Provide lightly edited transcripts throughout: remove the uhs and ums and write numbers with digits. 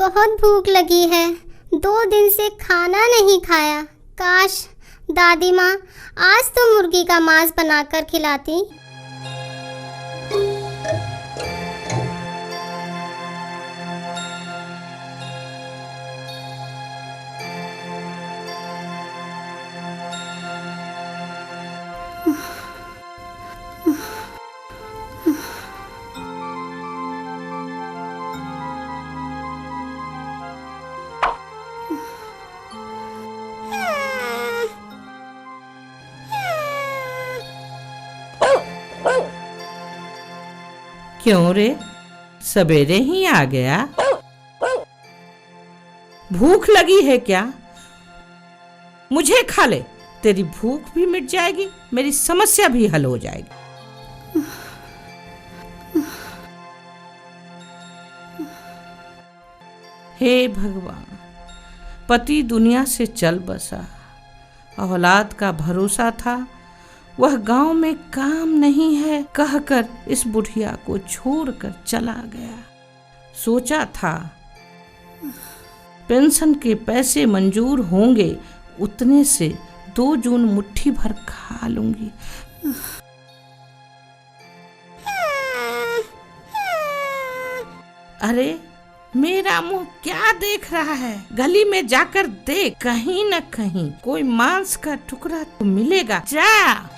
बहुत भूख लगी है। 2 दिन से खाना नहीं खाया। काश दादी माँ आज तो मुर्गी का मांस बनाकर खिलाती। क्यों रे, सवेरे ही आ गया? भूख लगी है क्या? मुझे खा ले, तेरी भूख भी मिट जाएगी, मेरी समस्या भी हल हो जाएगी। हे भगवान, पति दुनिया से चल बसा, औलाद का भरोसा था, वह गांव में काम नहीं है कहकर इस बुढ़िया को छोड़कर चला गया। सोचा था पेंशन के पैसे मंजूर होंगे, उतने से 2 जून मुट्ठी भर खा लूंगी। अरे मेरा मुंह क्या देख रहा है? गली में जाकर देख, कहीं न कहीं कोई मांस का टुकड़ा तो मिलेगा। जा।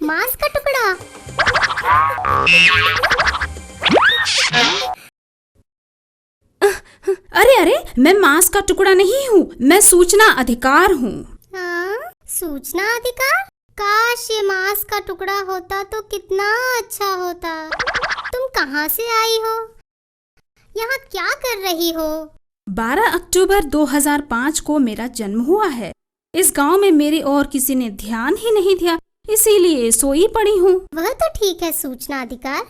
मांस का टुकड़ा। अरे अरे, मैं मांस का टुकड़ा नहीं हूँ, मैं सूचना अधिकार हूँ। हाँ, सूचना अधिकार? काश ये मांस का टुकड़ा होता तो कितना अच्छा होता। तुम कहाँ से आई हो? यहाँ क्या कर रही हो? 12 अक्टूबर 2005 को मेरा जन्म हुआ है। इस गांव में मेरी और किसी ने ध्यान ही नहीं दिया, इसीलिए सोई पड़ी हूँ। वह तो ठीक है सूचना अधिकार।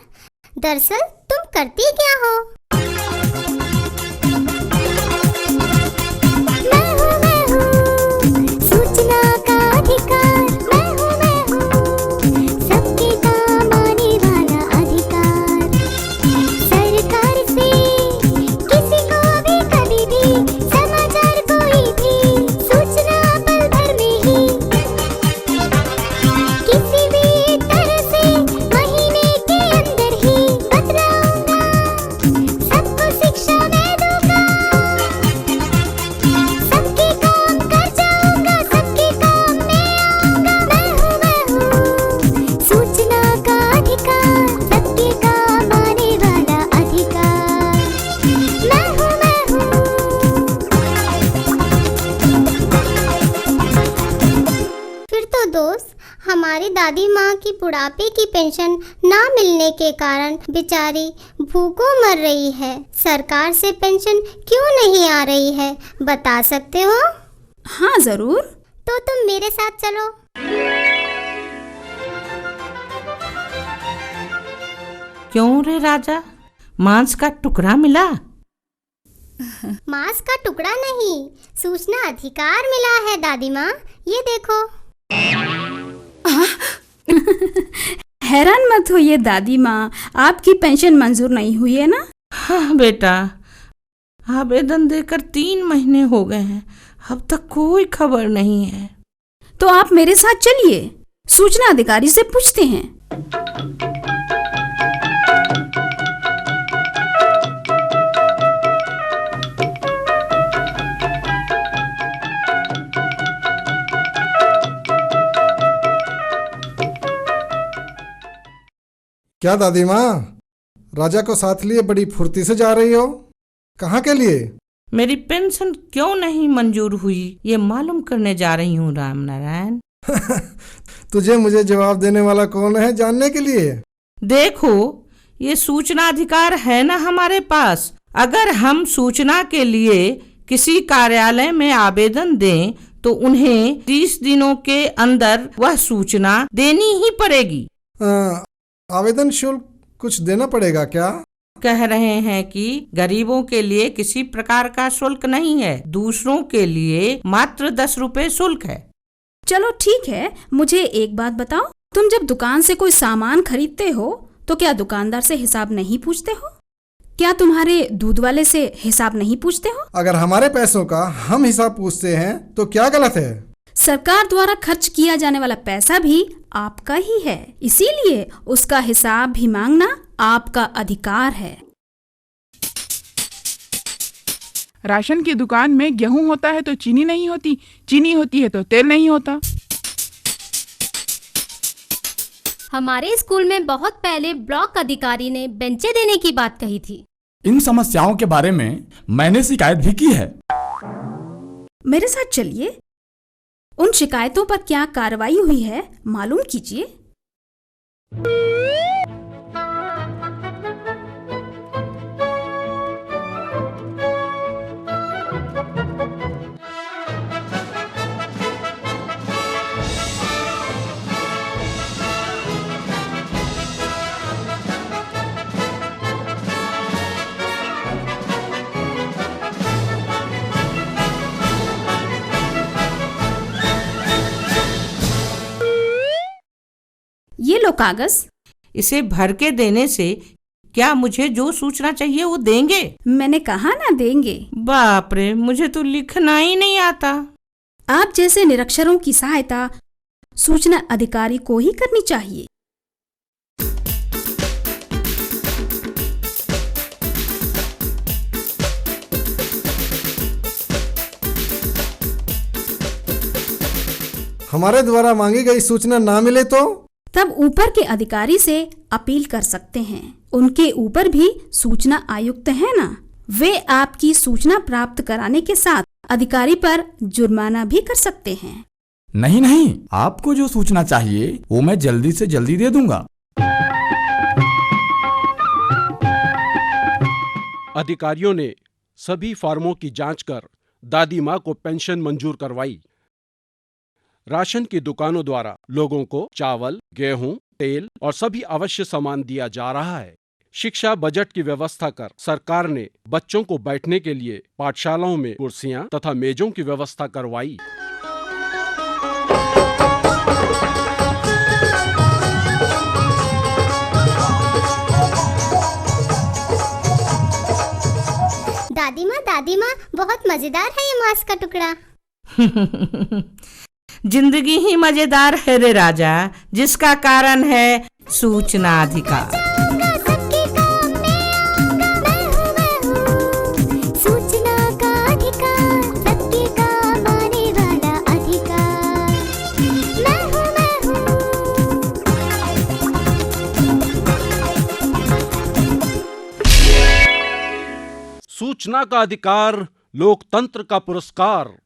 दरअसल तुम करती क्या हो? मैं हूँ सूचना का अधिकार। मैं हूँ सबके काम आने वाला अधिकार। सरकार से किसी को भी कभी भी समाचार कोई भी सूचना पल भर में ही किसी भी तरह से महीने के अंदर ही बतलाऊंगा। सबको शिक्षा मैं दूंगा, सबके काम कर जाऊंगा, सबके काम में आऊंगा। मैं हूँ सूचना का अधिकार, सबके काम आने वाला अधिकार। मैं हूँ फिर तो दोस्त, हमारी दादी माँ की बुढ़ापे की पेंशन ना मिलने के कारण बेचारी भूखों मर रही है। सरकार से पेंशन क्यों नहीं आ रही है, बता सकते हो? हाँ जरूर। तो तुम मेरे साथ चलो। क्यों रे राजा, मांस का टुकड़ा मिला? मांस का टुकड़ा नहीं, सूचना अधिकार मिला है दादी माँ। ये देखो। हैरान मत होइए दादी माँ, आपकी पेंशन मंजूर नहीं हुई है ना? हाँ बेटा, आवेदन देकर 3 महीने हो गए हैं, अब तक कोई खबर नहीं है। तो आप मेरे साथ चलिए, सूचना अधिकारी से पूछते हैं। क्या दादी माँ, राजा को साथ लिए बड़ी फुर्ती से जा रही हो? कहाँ के लिए? मेरी पेंशन क्यों नहीं मंजूर हुई ये मालूम करने जा रही हूँ राम नारायण। तुझे मुझे जवाब देने वाला कौन है जानने के लिए? देखो, ये सूचना अधिकार है ना हमारे पास। अगर हम सूचना के लिए किसी कार्यालय में आवेदन दें तो उन्हें 30 दिनों के अंदर वह सूचना देनी ही पड़ेगी। आवेदन शुल्क कुछ देना पड़ेगा क्या? कह रहे हैं कि गरीबों के लिए किसी प्रकार का शुल्क नहीं है, दूसरों के लिए मात्र 10 रुपए शुल्क है। चलो ठीक है, मुझे एक बात बताओ, तुम जब दुकान से कोई सामान खरीदते हो तो क्या दुकानदार से हिसाब नहीं पूछते हो? क्या तुम्हारे दूध वाले से हिसाब नहीं पूछते हो? अगर हमारे पैसों का हम हिसाब पूछते हैं तो क्या गलत है? सरकार द्वारा खर्च किया जाने वाला पैसा भी आपका ही है, इसीलिए उसका हिसाब भी मांगना आपका अधिकार है। राशन की दुकान में गेहूं होता है तो चीनी नहीं होती, चीनी होती है तो तेल नहीं होता। हमारे स्कूल में बहुत पहले ब्लॉक अधिकारी ने बेंचें देने की बात कही थी। इन समस्याओं के बारे में मैंने शिकायत भी की है। मेरे साथ चलिए, उन शिकायतों पर क्या कार्रवाई हुई है मालूम कीजिए। ये लो कागज। इसे भर के देने से क्या मुझे जो सूचना चाहिए वो देंगे? मैंने कहा ना देंगे। बाप रे, मुझे तो लिखना ही नहीं आता। आप जैसे निरक्षरों की सहायता सूचना अधिकारी को ही करनी चाहिए। हमारे द्वारा मांगी गई सूचना ना मिले तो? तब ऊपर के अधिकारी से अपील कर सकते हैं। उनके ऊपर भी सूचना आयुक्त है ना, वे आपकी सूचना प्राप्त कराने के साथ अधिकारी पर जुर्माना भी कर सकते हैं। नहीं नहीं, आपको जो सूचना चाहिए वो मैं जल्दी से जल्दी दे दूंगा। अधिकारियों ने सभी फॉर्मों की जांच कर दादी माँ को पेंशन मंजूर करवाई। राशन की दुकानों द्वारा लोगों को चावल, गेहूं, तेल और सभी आवश्यक सामान दिया जा रहा है। शिक्षा बजट की व्यवस्था कर सरकार ने बच्चों को बैठने के लिए पाठशालाओं में कुर्सियां तथा मेजों की व्यवस्था करवाई। दादी माँ बहुत मजेदार है ये मांस का टुकड़ा। जिंदगी ही मजेदार है रे राजा, जिसका कारण है सूचना अधिकार। सबके काम में आऊंगा, मैं हूँ सूचना का अधिकार, सबके काम आने वाला अधिकार। मैं हूँ सूचना का अधिकार लोकतंत्र का पुरस्कार।